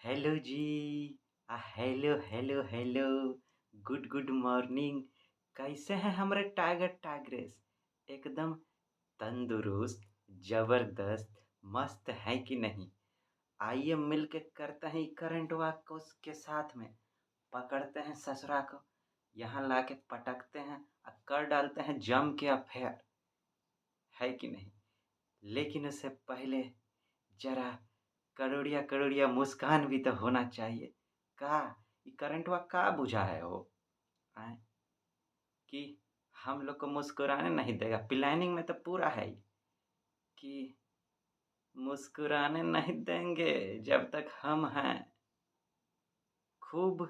Hello जी। Hello hello hello. Good good morning. कैसे हैं हमारे टाइगर टाइग्रेस? एकदम तंदुरुस्त, जबरदस्त, मस्त है कि नहीं? आइए मिलके करते हैं करंट वॉक को उसके साथ में। पकड़ते हैं ससुरा को, यहाँ लाके पटकते हैं और कर डालते हैं जम के अफेयर, है कि नहीं? लेकिन उससे पहले जरा करोड़िया करोड़िया मुस्कान भी तो होना चाहिए। का ये करंटवा का बुझा है वो आए कि हम लोग को मुस्कुराने नहीं देगा। प्लानिंग में तो पूरा है ही कि मुस्कुराने नहीं देंगे जब तक हम हैं। खूब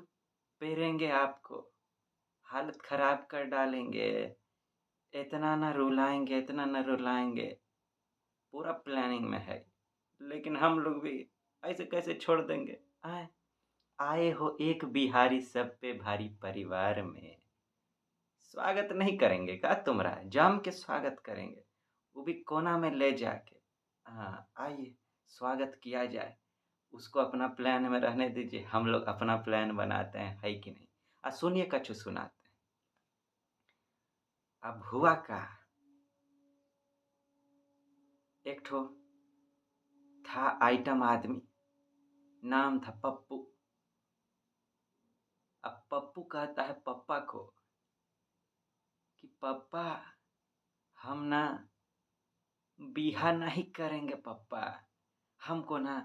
पेरेंगे आपको, हालत खराब कर डालेंगे। इतना न रुलाएंगे, इतना न रुलाएंगे। पूरा प्लानिंग में है, लेकिन हम लोग भी ऐसे कैसे छोड़ देंगे? आए आए हो एक बिहारी सब पे भारी परिवार में। स्वागत नहीं करेंगे का तुम्हारा? जम के स्वागत करेंगे, वो भी कोना में ले जाके। हाँ आइए, स्वागत किया जाए। उसको अपना प्लान में रहने दीजिए, हम लोग अपना प्लान बनाते हैं, है कि नहीं? सुनिए कछु सुनाते हैं। अब हुआ का, एक ठो था आइटम आदमी, नाम था पप्पू। अब पप्पू कहता है पप्पा को कि पप्पा, हम ना बिहा नहीं करेंगे पप्पा। हमको ना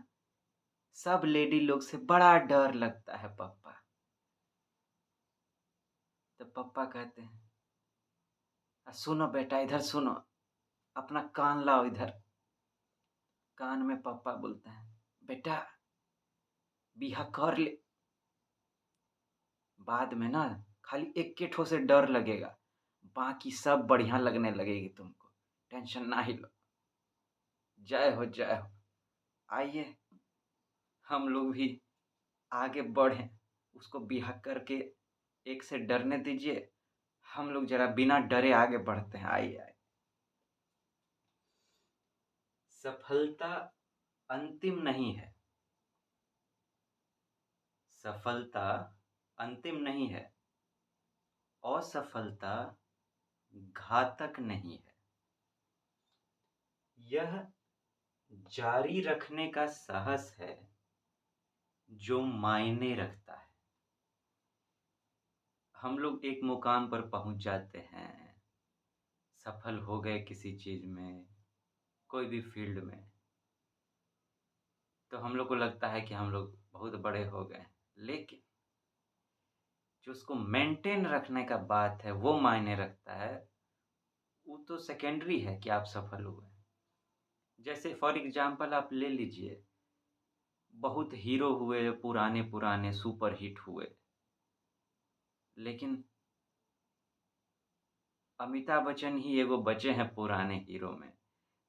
सब लेडी लोग से बड़ा डर लगता है पप्पा। तो पप्पा कहते हैं, सुनो बेटा, इधर सुनो, अपना कान लाओ इधर। कान में पप्पा बोलते हैं, बेटा बिहा कर ले। बाद में ना खाली एक के ठो से डर लगेगा, बाकी सब बढ़िया लगने लगेगी तुमको। टेंशन ना ही लो। जय हो जय हो। आइए हम लोग भी आगे बढ़ें, उसको बिहा करके एक से डरने दीजिए। हम लोग जरा बिना डरे आगे बढ़ते हैं। आइए आइए। सफलता अंतिम नहीं है, सफलता अंतिम नहीं है, असफलता घातक नहीं है। यह जारी रखने का साहस है जो मायने रखता है। हम लोग एक मुकाम पर पहुंच जाते हैं, सफल हो गए किसी चीज में, कोई भी फील्ड में, तो हम लोग को लगता है कि हम लोग बहुत बड़े हो गए। लेकिन जो उसको मेंटेन रखने का बात है वो मायने रखता है। वो तो सेकेंडरी है कि आप सफल हुए। जैसे फॉर एग्जाम्पल आप ले लीजिए, बहुत हीरो हुए, पुराने पुराने सुपर हिट हुए, लेकिन अमिताभ बच्चन ही एगो बचे हैं पुराने हीरो में,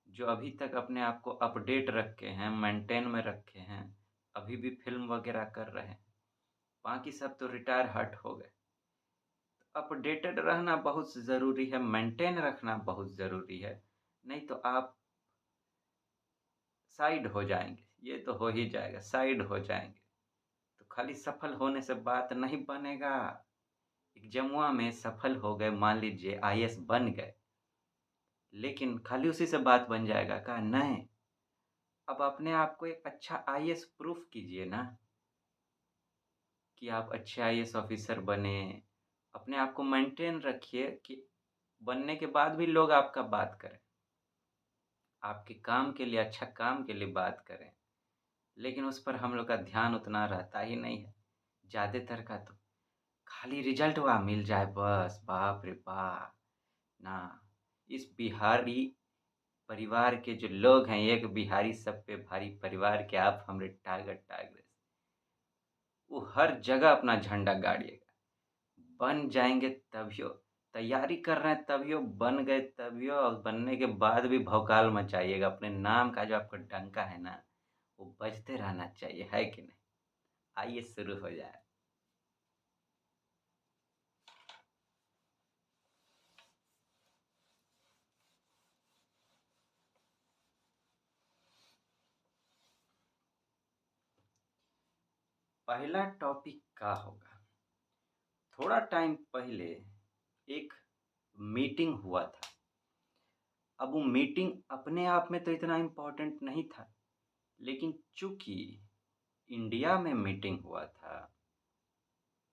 जो अभी तक अपने आप को अपडेट रखे हैं, मेंटेन में रखे हैं, अभी भी फिल्म वगैरह कर रहे हैं। बाकी सब तो रिटायर हट हो गए। अपडेटेड रहना बहुत ज़रूरी है, मेंटेन रखना बहुत ज़रूरी है। नहीं तो आप साइड हो जाएंगे, ये तो हो ही जाएगा, साइड हो जाएंगे। तो खाली सफल होने से बात नहीं बनेगा। एग्जामुआ में सफल हो गए, मान लीजिए आईएएस बन गए, लेकिन खाली उसी से बात बन जाएगा का? नहीं। अब अपने आप को एक अच्छा आईएएस प्रूफ कीजिए ना, कि आप अच्छे आईएएस ऑफिसर बने। अपने आप को मेंटेन रखिए कि बनने के बाद भी लोग आपका बात करें, आपके काम के लिए, अच्छा काम के लिए बात करें। लेकिन उस पर हम लोग का ध्यान उतना रहता ही नहीं है। ज़्यादातर का तो खाली रिजल्ट वहाँ मिल जाए बस, बाप रे बाप। ना, इस बिहारी परिवार के जो लोग हैं, एक बिहारी सब पे भारी परिवार के आप हमरे टाइगर टाइग्रेस, वो हर जगह अपना झंडा गाड़िएगा। बन जाएंगे तभियो, तैयारी कर रहे हैं तभियो, बन गए तभियो, और बनने के बाद भी भौकाल मचाइएगा। अपने नाम का जो आपका डंका है ना, वो बजते रहना चाहिए, है कि नहीं? आइए शुरू हो जाए। पहला टॉपिक का होगा, थोड़ा टाइम पहले एक मीटिंग हुआ था। अब वो मीटिंग अपने आप में तो इतना इम्पोर्टेंट नहीं था, लेकिन चूँकि इंडिया में मीटिंग हुआ था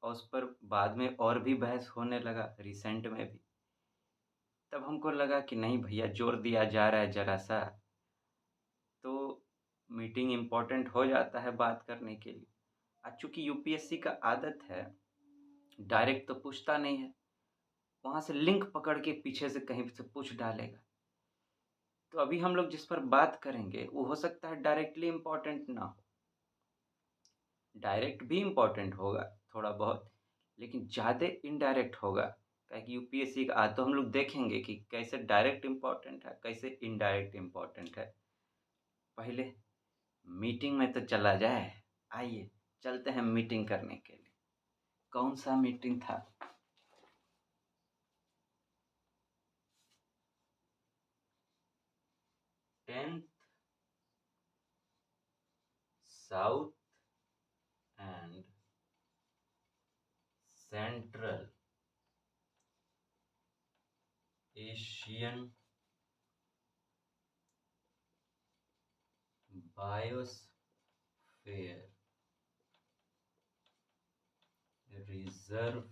और उस पर बाद में और भी बहस होने लगा रिसेंट में भी, तब हमको लगा कि नहीं भैया जोर दिया जा रहा है ज़रा-सा, तो मीटिंग इम्पोर्टेंट हो जाता है बात करने के लिए। चूँकि यूपीएससी का आदत है, डायरेक्ट तो पूछता नहीं है, वहाँ से लिंक पकड़ के पीछे से कहीं से पूछ डालेगा। तो अभी हम लोग जिस पर बात करेंगे, वो हो सकता है डायरेक्टली इम्पोर्टेंट ना हो। डायरेक्ट भी इम्पोर्टेंट होगा थोड़ा बहुत, लेकिन ज़्यादा इनडायरेक्ट होगा। काहे कि यूपीएससी का तो हम लोग देखेंगे कि कैसे डायरेक्ट इम्पोर्टेंट है, कैसे इनडायरेक्ट इम्पोर्टेंट है। पहले मीटिंग में तो चला जाए, आइए चलते हैं मीटिंग करने के लिए। कौन सा मीटिंग था? 10th south and central Asian biosphere reserve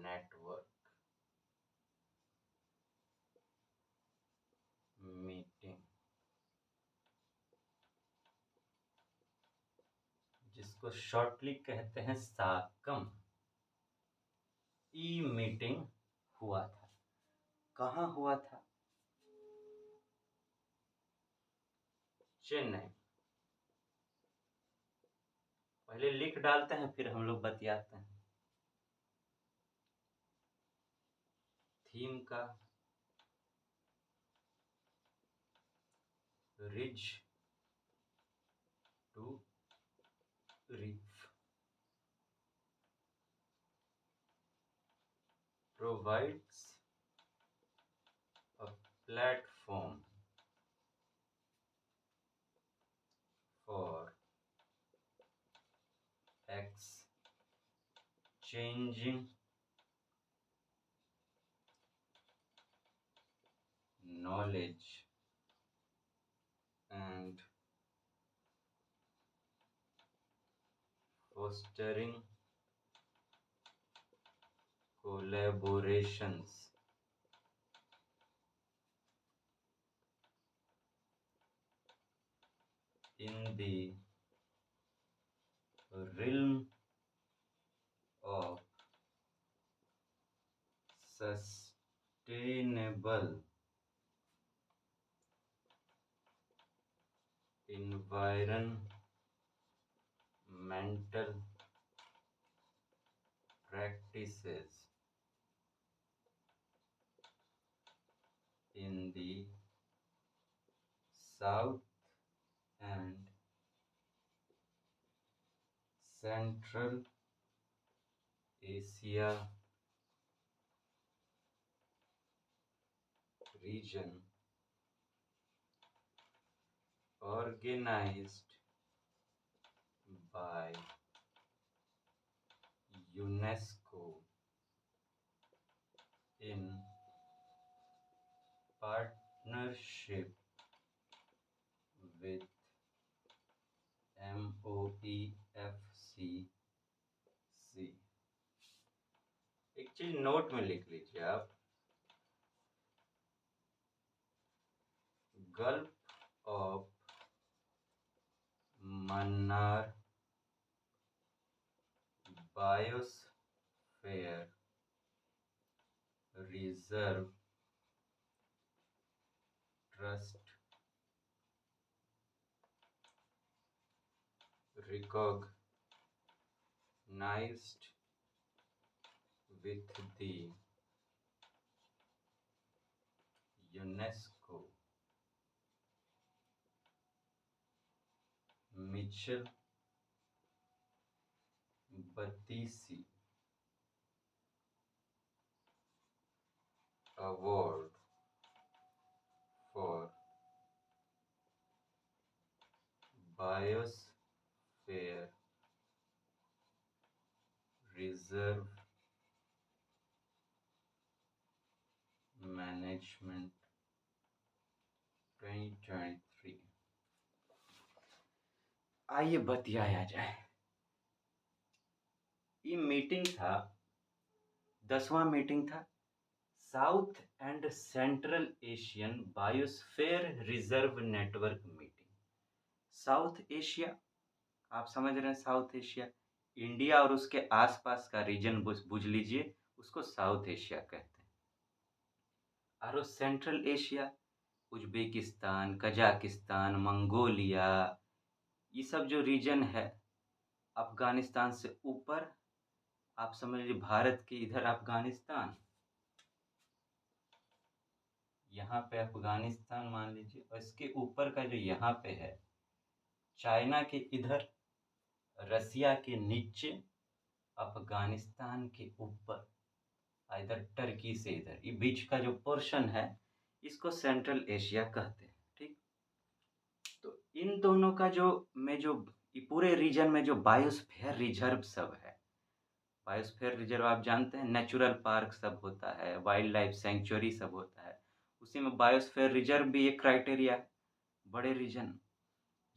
network meeting, जिसको शॉर्टली कहते हैं साकम, ई मीटिंग हुआ था। कहाँ हुआ था? चेन्नई। पहले लिख डालते हैं फिर हम लोग बतियाते हैं। थीम का ridge to reef, provides a platform for exchanging knowledge and fostering collaborations in the realm of sustainable environmental practices in the South and Central Asia region, organized by UNESCO in partnership with MOEFCC। एक चीज note में लिख लीजिए आप, gulf of Mannar biosphere reserve trust recognized with the UNESCO Mitchell Batisi Award for biosphere reserve management 2023। आइए बतियाया जाए। ये meeting था, 10वां मीटिंग था, south and central Asian biosphere reserve network meeting. South Asia, आप समझ रहे हैं, साउथ एशिया इंडिया और उसके आसपास का रीजन बुझ लीजिए, उसको साउथ एशिया कहते हैं। और central Asia, Uzbekistan, Kazakhstan, Mongolia, ये सब जो रीजन है, अफगानिस्तान से ऊपर, आप समझ लीजिए भारत के इधर अफगानिस्तान, यहाँ पे अफगानिस्तान मान लीजिए, और इसके ऊपर का जो यहाँ पे है चाइना के इधर, रसिया के नीचे, अफगानिस्तान के ऊपर, इधर टर्की से इधर, ये बीच का जो पोर्शन है इसको सेंट्रल एशिया कहते हैं। ठीक, तो इन दोनों का जो पूरे रीजन में जो बायोस्फीयर रिजर्व सब है, बायोस्फीयर रिजर्व आप जानते हैं, नेचुरल पार्क सब होता है, वाइल्ड लाइफ सेंचुरी सब होता है, उसी में बायोस्फीयर रिजर्व भी एक क्राइटेरिया है। बड़े रीजन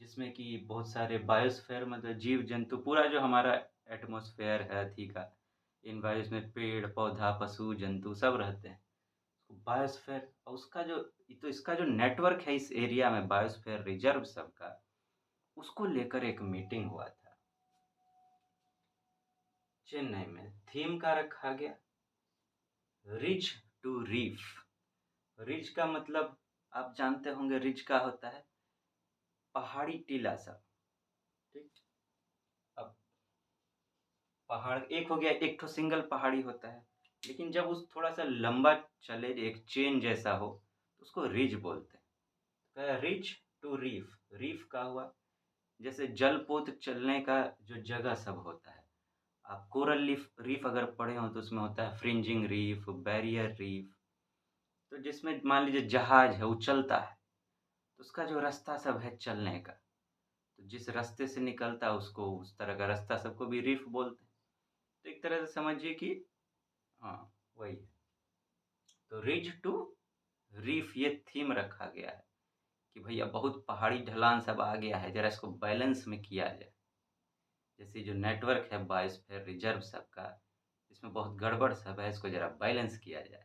जिसमें कि बहुत सारे बायोस्फीयर मतलब जीव जंतु, पूरा जो हमारा एटमॉस्फेयर है अथी का इन्वायरमेंट में पेड़ पौधा पशु जंतु सब रहते हैं, बायोस्फीयर। और उसका जो तो इसका जो नेटवर्क है इस एरिया में बायोस्फीयर रिजर्व सब का, उसको लेकर एक मीटिंग हुआ था चेन्नई में। थीम का रखा गया रिज टू रीफ। रिज का मतलब आप जानते होंगे, रिज का होता है पहाड़ी टीला सब। ठीक, अब पहाड़ एक हो गया, एक तो सिंगल पहाड़ी होता है, लेकिन जब उस थोड़ा सा लंबा चले, एक चेन जैसा हो, तो उसको रिज बोलते हैं। रिज टू रीफ, रीफ का हुआ जैसे जलपोत चलने का जो जगह सब होता है। आप कोरल रीफ रीफ अगर पढ़े हो तो उसमें होता है फ्रिंजिंग रीफ, बैरियर रीफ, तो जिसमें मान लीजिए जहाज है वो चलता है, तो उसका जो रास्ता सब है चलने का, तो जिस रास्ते से निकलता है उसको उस तरह का रास्ता सबको भी रीफ बोलते हैं। तो एक तरह से समझिए कि हाँ वही है। तो रिज टू रीफ ये थीम रखा गया है कि भैया बहुत पहाड़ी ढलान सब आ गया है, जरा इसको बैलेंस में किया जाए। जैसे जो नेटवर्क है बायोस्फीयर रिजर्व सब का, इसमें बहुत गड़बड़ सब है, इसको जरा बैलेंस किया जाए।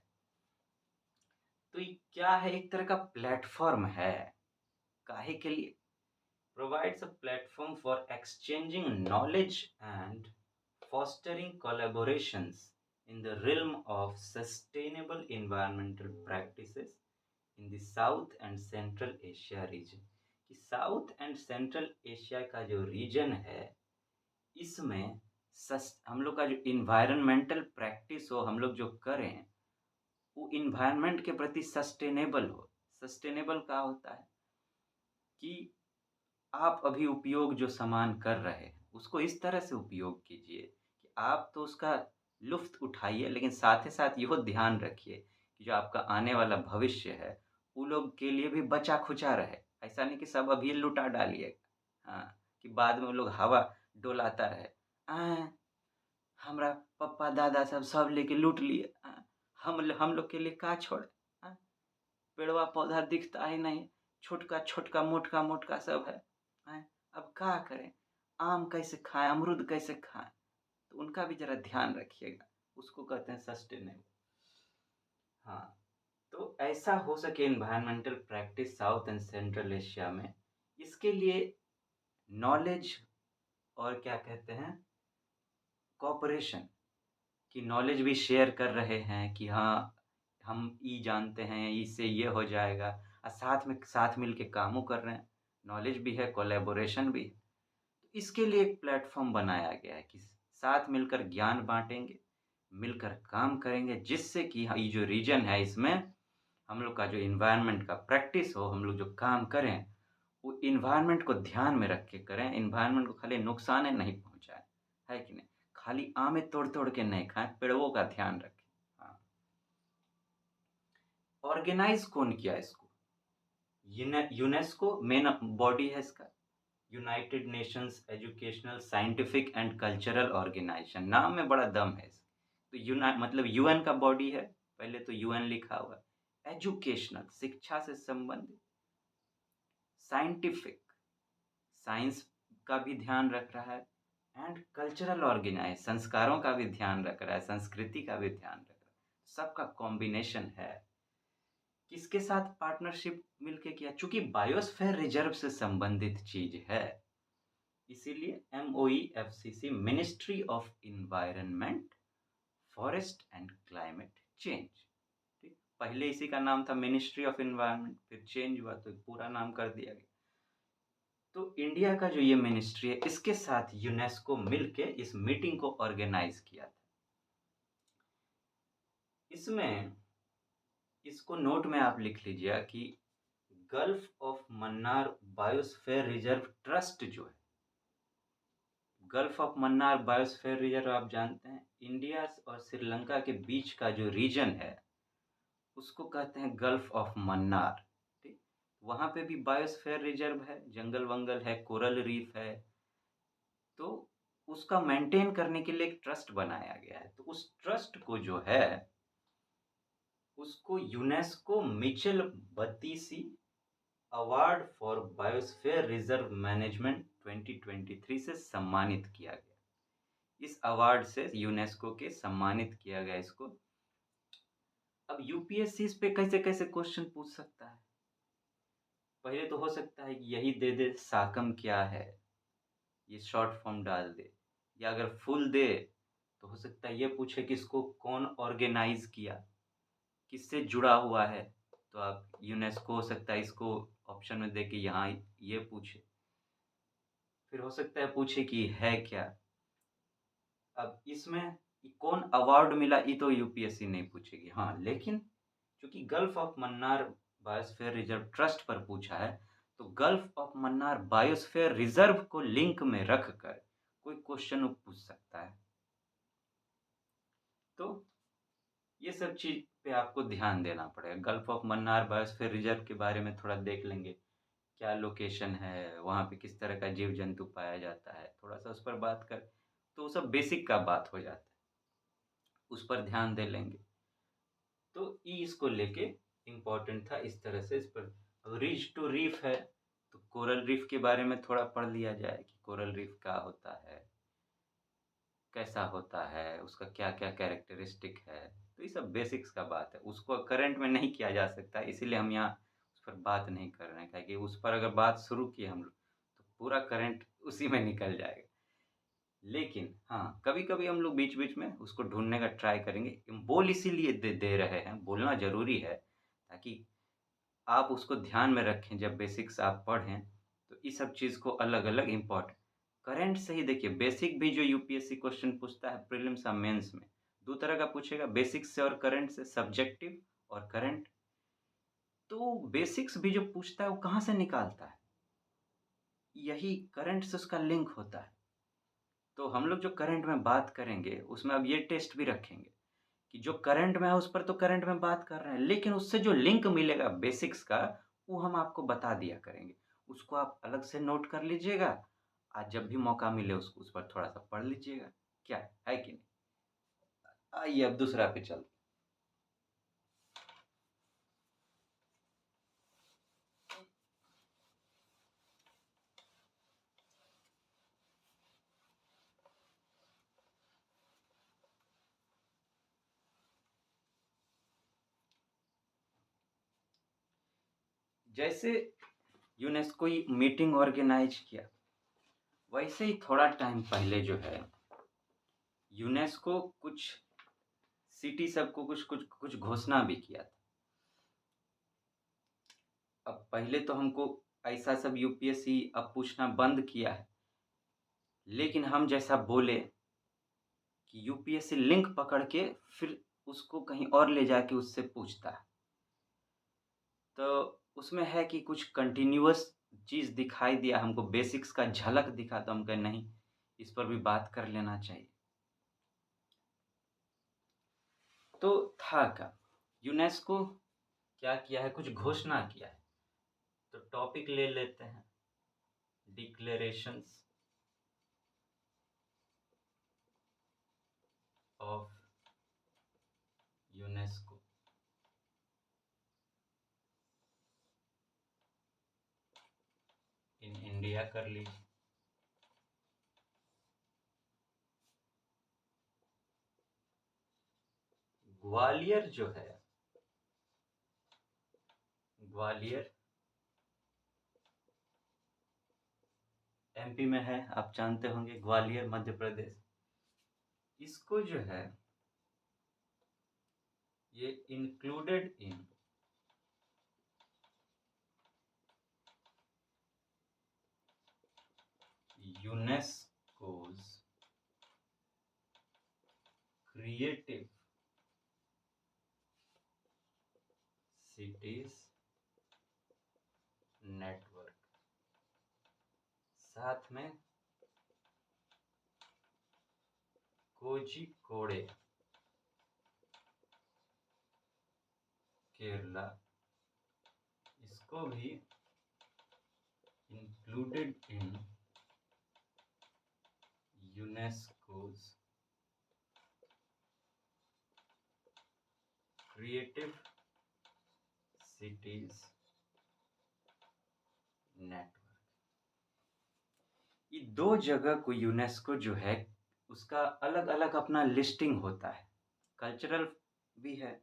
तो ये क्या है, एक तरह का प्लेटफॉर्म है, काहे के लिए? Provides a platform for exchanging knowledge and fostering collaborations in the realm of sustainable environmental practices in the South and Central Asia region। कि साउथ एंड सेंट्रल एशिया का जो रीजन है, इसमें हम लोग का जो इन्वायरमेंटल प्रैक्टिस हो, हम लोग जो करें वो इन्वायरमेंट के प्रति सस्टेनेबल हो। सस्टेनेबल क्या होता है कि आप अभी उपयोग जो सामान कर रहे हैं उसको इस तरह से उपयोग कीजिए कि आप तो उसका लुफ्त उठाइए, लेकिन साथ ही साथ यह ध्यान रखिए कि जो आपका आने वाला भविष्य है वो लोग के लिए भी बचा खुचा रहे। ऐसा नहीं कि सब अभी लुटा डालिएगा, हाँ, कि बाद में वो लोग हवा डोलाता रहे, हमरा पप्पा दादा सब लेके लूट लिए, हम लोग के लिए का छोड़े, पेड़वा पौधा दिखता ही नहीं, छोटका छोटका मोटका मोटका सब है, अब क्या करें, आम कैसे खाएं, अमरूद कैसे खाएं, तो उनका भी जरा ध्यान रखिएगा, उसको कहते हैं सस्टेनेबल। हाँ, तो ऐसा हो सके environmental practice south and central Asia में, इसके लिए नॉलेज और क्या कहते हैं कोऑपरेशन, की नॉलेज भी शेयर कर रहे हैं कि हाँ हम ये जानते हैं, इससे ये हो जाएगा, और साथ मिल के कामों कर रहे हैं, नॉलेज भी है कोलैबोरेशन भी है। तो इसके लिए एक प्लेटफॉर्म बनाया गया है कि साथ मिलकर ज्ञान बांटेंगे, मिलकर काम करेंगे, जिससे कि ये जो रीजन है इसमें हम लोग का जो इन्वायरमेंट का प्रैक्टिस हो, हम लोग जो काम करें वो इन्वायरमेंट को ध्यान में रख के करें, इन्वायरमेंट को खाली नुकसान नहीं पहुंचाए, है कि नहीं? खाली आमे तोड़ तोड़ के नहीं खाएं, पेड़ों का ध्यान रखें। हाँ, ऑर्गेनाइज कौन किया इसको? यूनेस्को मेन बॉडी है इसका, United Nations Educational Scientific and Cultural Organization, नाम में बड़ा दम है तो मतलब यूएन का बॉडी है, पहले तो यूएन लिखा हुआ है। एजुकेशनल, शिक्षा से संबंधित। साइंटिफिक, साइंस का भी ध्यान रख रहा है। एंड कल्चरल ऑर्गेनाइज, संस्कारों का भी ध्यान रख रहा है, संस्कृति का भी ध्यान रख रहा है, सबका कॉम्बिनेशन है। किसके साथ पार्टनरशिप मिलके किया? चूंकि बायोस्फीयर रिजर्व से संबंधित चीज है, इसीलिए MOEFCC, ministry of environment, forest and climate change. ठीक, पहले इसी का नाम था मिनिस्ट्री ऑफ इन्वायरमेंट, फिर चेंज हुआ तो पूरा नाम कर दिया गया। तो इंडिया का जो ये मिनिस्ट्री है, इसके साथ यूनेस्को मिलके इस मीटिंग को ऑर्गेनाइज किया था। इसमें इसको नोट में आप लिख लीजिए कि gulf of Mannar biosphere reserve trust जो है, gulf of Mannar biosphere reserve आप जानते हैं, इंडिया और श्रीलंका के बीच का जो रीजन है उसको कहते हैं गल्फ ऑफ मन्नार। ठीक, वहाँ पे भी बायोस्फीयर रिजर्व है, जंगल वंगल है, कोरल रीफ है। तो उसका मेंटेन करने के लिए एक ट्रस्ट बनाया गया है। तो उस ट्रस्ट को जो है उसको UNESCO Michel Batisse award for biosphere reserve management 2023 से सम्मानित किया गया। इस अवार्ड से यूनेस्को के सम्मानित किया गया इसको। अब यूपीएससी इस पे कैसे कैसे क्वेश्चन पूछ सकता है? पहले तो हो सकता है कि यही दे दे साकम क्या है, ये शॉर्ट फॉर्म डाल दे, या अगर फुल दे तो हो सकता है ये पूछे कि इसको कौन ऑर्गेनाइज किया, किससे जुड़ा हुआ है। तो आप यूनेस्को हो सकता है इसको ऑप्शन में दे के यहाँ ये पूछे। फिर हो सकता है पूछे कि है क्या। अब इसमें कौन अवार्ड मिला ये तो यूपीएससी नहीं पूछेगी, हाँ, लेकिन क्योंकि gulf of Mannar biosphere reserve trust पर पूछा है तो gulf of Mannar biosphere reserve को लिंक में रखकर कोई क्वेश्चन पूछ सकता है। तो ये सब चीज पे आपको ध्यान देना पड़ेगा। Gulf of Mannar biosphere reserve के बारे में थोड़ा देख लेंगे, क्या लोकेशन है, वहाँ पे किस तरह का जीव जंतु पाया जाता है, थोड़ा सा उस पर बात कर तो सब बेसिक का बात हो जाता है, उस पर ध्यान दे लेंगे। तो ई इसको लेके इम्पोर्टेंट था इस तरह से। इस पर अब रिज टू रीफ है तो कोरल रीफ के बारे में थोड़ा पढ़ लिया जाए कि कोरल रीफ क्या होता है, कैसा होता है, उसका क्या क्या कैरेक्टरिस्टिक है। तो ये सब बेसिक्स का बात है, उसको करंट में नहीं किया जा सकता, इसीलिए हम यहाँ उस पर बात नहीं कर रहे हैं, क्योंकि उस पर अगर बात शुरू की हम लोग तो पूरा करंट उसी में निकल जाएगा। लेकिन हाँ, कभी कभी हम लोग बीच बीच में उसको ढूंढने का ट्राई करेंगे। हम बोल इसीलिए दे रहे हैं, बोलना जरूरी है ताकि आप उसको ध्यान में रखें जब बेसिक्स आप पढ़ें। तो इस सब चीज़ को अलग अलग इम्पोर्टेंट करंट से ही देखिए। बेसिक भी जो यूपीएससी क्वेश्चन पूछता है प्रीलिम्स और मेंस में, दो तरह का पूछेगा, बेसिक्स से और करंट से, सब्जेक्टिव और करंट। तो बेसिक्स भी जो पूछता है वो कहाँ से निकालता है? यही करंट से उसका लिंक होता है। तो हम लोग जो करंट में बात करेंगे उसमें अब ये टेस्ट भी रखेंगे कि जो करंट में है उस पर तो करंट में बात कर रहे हैं, लेकिन उससे जो लिंक मिलेगा बेसिक्स का वो हम आपको बता दिया करेंगे। उसको आप अलग से नोट कर लीजिएगा, आज जब भी मौका मिले उसको उस पर थोड़ा सा पढ़ लीजिएगा। क्या है कि नहीं? आइए अब दूसरा पे चलते। जैसे यूनेस्को मीटिंग ऑर्गेनाइज किया, वैसे ही थोड़ा टाइम पहले जो है यूनेस्को कुछ सिटी सबको कुछ कुछ कुछ घोषणा भी किया था। अब पहले तो हमको ऐसा सब यूपीएससी अब पूछना बंद किया है, लेकिन हम जैसा बोले कि यूपीएससी लिंक पकड़ के फिर उसको कहीं और ले जाके उससे पूछता है। तो उसमें है कि कुछ कंटिन्यूअस चीज़ दिखाई दिया हमको, बेसिक्स का झलक दिखा, तो हम कहे नहीं, इस पर भी बात कर लेना चाहिए। तो था क्या, यूनेस्को क्या किया है, कुछ घोषणा किया है। तो टॉपिक ले लेते हैं, declarations of UNESCO. In India कर लीजिए। ग्वालियर जो है, ग्वालियर एमपी में है, आप जानते होंगे, ग्वालियर मध्य प्रदेश। इसको जो है ये included in UNESCO's creative cities network. साथ में कोझिकोडे केरला, इसको भी included in UNESCO's creative cities network. ये दो जगह को यूनेस्को जो है उसका अलग अलग अपना लिस्टिंग होता है, कल्चरल भी है,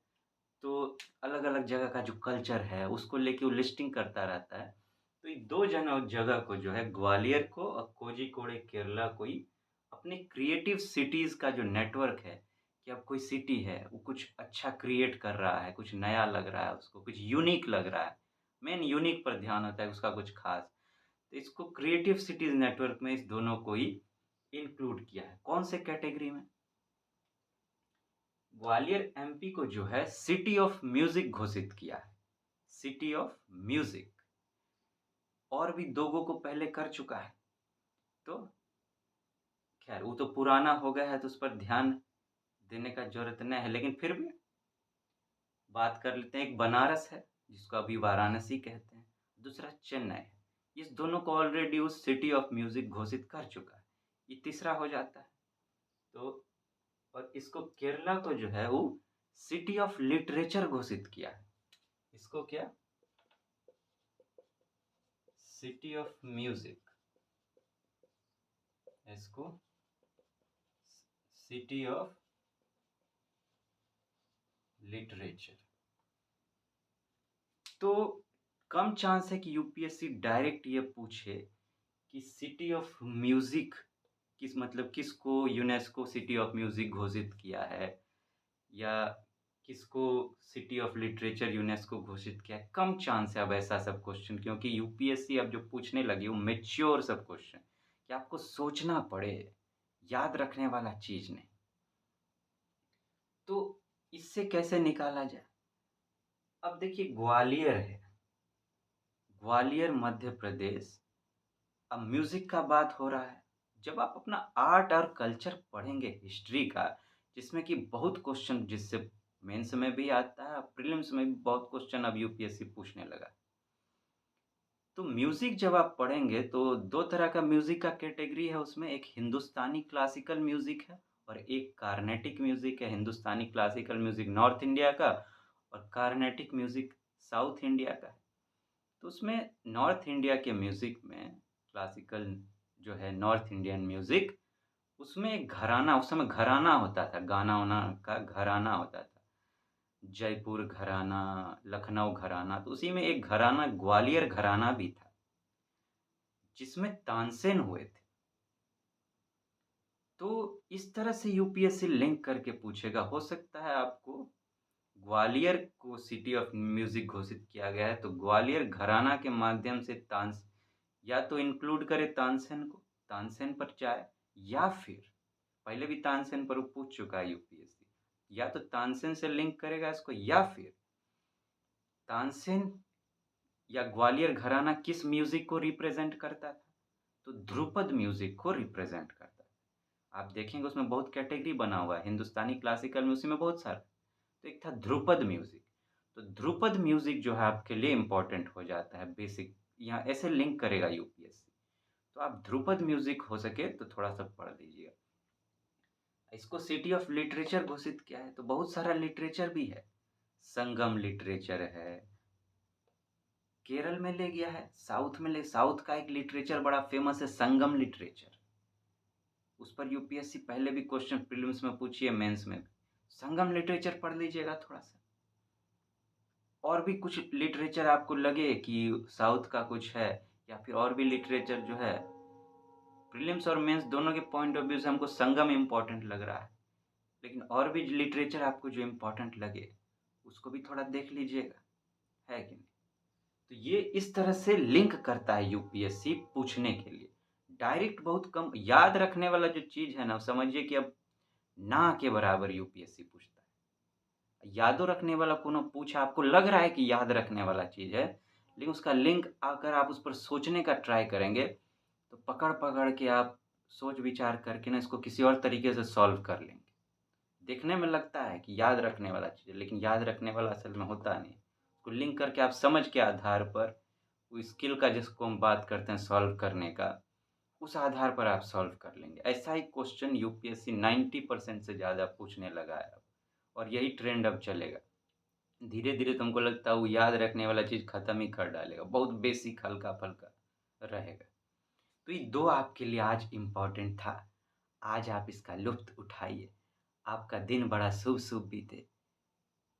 तो अलग अलग जगह का जो कल्चर है उसको लेके वो लिस्टिंग करता रहता है। तो ये दो जगह को जो है, ग्वालियर को और कोझिकोडे केरला को ही अपने क्रिएटिव सिटीज का जो नेटवर्क है, कि अब कोई सिटी है वो कुछ अच्छा क्रिएट कर रहा है, कुछ नया लग रहा है, उसको कुछ यूनिक लग रहा है, मेन यूनिक पर ध्यान होता है, उसका कुछ खास। तो इसको क्रिएटिव सिटीज नेटवर्क में इस दोनों को ही इंक्लूड किया है। कौन से कैटेगरी में? ग्वालियर एमपी को जो है सिटी ऑफ म्यूजिक घोषित किया है, सिटी ऑफ म्यूजिक। और भी दोगों को पहले कर चुका है, तो खैर वो तो पुराना हो गया है तो उस पर ध्यान देने का जरूरत नहीं है, लेकिन फिर भी बात कर लेते हैं। एक बनारस है जिसको अभी वाराणसी कहते हैं, दूसरा चेन्नई है। इस दोनों को ऑलरेडी उस सिटी ऑफ म्यूजिक घोषित कर चुका है, ये तीसरा हो जाता है। तो और इसको केरला को जो है वो सिटी ऑफ लिटरेचर घोषित किया है। इसको क्या? सिटी ऑफ म्यूजिक, इसको सिटी ऑफ लिटरेचर। तो कम चांस है कि यूपीएससी डायरेक्ट ये पूछे कि सिटी ऑफ म्यूजिक किस, मतलब किसको यूनेस्को सिटी ऑफ म्यूजिक घोषित किया है, या किसको सिटी ऑफ लिटरेचर यूनेस्को घोषित किया है। कम चांस है अब ऐसा सब क्वेश्चन, क्योंकि यूपीएससी अब जो पूछने लगी वो मेच्योर सब क्वेश्चन, कि आपको सोचना पड़े, याद रखने वाला चीज नहीं। तो इससे कैसे निकाला जाए? अब देखिए, ग्वालियर है, ग्वालियर मध्य प्रदेश। अब म्यूजिक का बात हो रहा है, जब आप अपना आर्ट और कल्चर पढ़ेंगे, हिस्ट्री का, जिसमें कि बहुत क्वेश्चन, जिससे मेंस में भी आता है, प्रीलिम्स में भी बहुत क्वेश्चन अब यूपीएससी पूछने लगा। तो म्यूजिक जब आप पढ़ेंगे तो दो तरह का म्यूजिक का कैटेगरी है उसमें, एक हिंदुस्तानी क्लासिकल म्यूजिक है और एक कार्नेटिक म्यूजिक है। हिंदुस्तानी क्लासिकल म्यूजिक नॉर्थ इंडिया का और कार्नेटिक म्यूजिक साउथ इंडिया का है। तो उसमें नॉर्थ इंडिया के म्यूजिक में क्लासिकल जो है, नॉर्थ इंडियन म्यूजिक, उसमें एक घराना, उस समय घराना होता था, गाना वाना का घराना होता था, जयपुर घराना, लखनऊ घराना। तो उसी में एक घराना ग्वालियर घराना भी था, जिसमें तानसेन हुए थे। तो इस तरह से यूपीएससी लिंक करके पूछेगा। हो सकता है आपको ग्वालियर को सिटी ऑफ म्यूजिक घोषित किया गया है, तो ग्वालियर घराना के माध्यम से तानस, या तो इंक्लूड करे तानसेन को, तानसेन पर जाए, या फिर पहले भी तानसेन पर वो पूछ चुका है यूपीएससी, या तो तानसेन से लिंक करेगा इसको, या फिर तानसेन या ग्वालियर घराना किस म्यूजिक को रिप्रेजेंट करता था, तो ध्रुपद म्यूजिक को रिप्रेजेंट करता था। आप देखेंगे उसमें बहुत कैटेगरी बना हुआ है, हिंदुस्तानी क्लासिकल म्यूजिक में बहुत सारा, तो एक था ध्रुपद म्यूजिक। तो ध्रुपद म्यूजिक जो है आपके लिए इंपॉर्टेंट हो जाता है, बेसिक, यहाँ ऐसे लिंक करेगा यूपीएससी। तो आप ध्रुपद म्यूज़िक हो सके तो थोड़ा-सा पढ़ लीजिएगा। इसको सिटी ऑफ लिटरेचर घोषित किया है, तो बहुत सारा लिटरेचर भी है। संगम लिटरेचर है, केरल में ले गया है, साउथ का एक लिटरेचर बड़ा फ़ेमस है संगम लिटरेचर। उस पर यूपीएससी पहले भी क्वेश्चन प्रीलिम्स में पूछी है, मेंस में भी। संगम लिटरेचर पढ़ लीजिएगा थोड़ा-सा। और भी कुछ लिटरेचर आपको लगे कि साउथ का कुछ है या फिर और भी लिटरेचर जो है, प्रीलिम्स और मेंस दोनों के पॉइंट ऑफ व्यू से हमको संगम इम्पोर्टेंट लग रहा है। लेकिन और भी लिटरेचर आपको जो इम्पोर्टेंट लगे, उसको भी थोड़ा देख लीजिएगा, है कि नहीं? तो ये इस तरह से लिंक करता है यूपीएससी पूछने के लिए। डायरेक्ट बहुत कम याद रखने वाला जो चीज़ है ना, समझिए कि अब ना के बराबर यूपीएससी पूछता है। यादो रखने वाला कोनो पूछा, आपको लग रहा है कि याद रखने वाला चीज़ है, लेकिन उसका लिंक अगर आप उस पर सोचने का ट्राई करेंगे, तो पकड़-पकड़ के आप सोच-विचार करके ना इसको किसी और तरीके से सॉल्व कर लेंगे। देखने में लगता है कि याद रखने वाला चीज़ है, लेकिन याद रखने वाला असल में होता नहीं है। उसको लिंक करके आप समझ के आधार पर वो स्किल का जिसको हम बात करते हैं सॉल्व करने का, उस आधार पर आप सॉल्व कर लेंगे। ऐसा ही क्वेश्चन यूपीएससी 90% से ज़्यादा पूछने लगा है अब, और यही ट्रेंड अब चलेगा। धीरे-धीरे तो हमको लगता है वो याद रखने वाला चीज़ खत्म ही कर डालेगा, बहुत बेसिक हल्का-फल्का रहेगा। तो ये 2 आपके लिए आज इम्पोर्टेंट था। आज आप इसका लुत्फ़ उठाइए। आपका दिन बड़ा शुभ-शुभ बीते।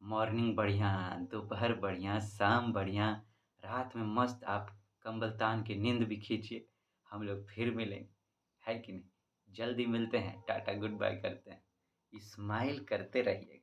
मॉर्निंग बढ़िया, दोपहर बढ़िया, शाम बढ़िया, रात में मस्त आप कंबल तान के नींद भी खींचिए। हम लोग फिर मिलेंगे, है कि नहीं? जल्दी मिलते हैं, टाटा गुड बाय करते हैं। स्माइल करते रहिए।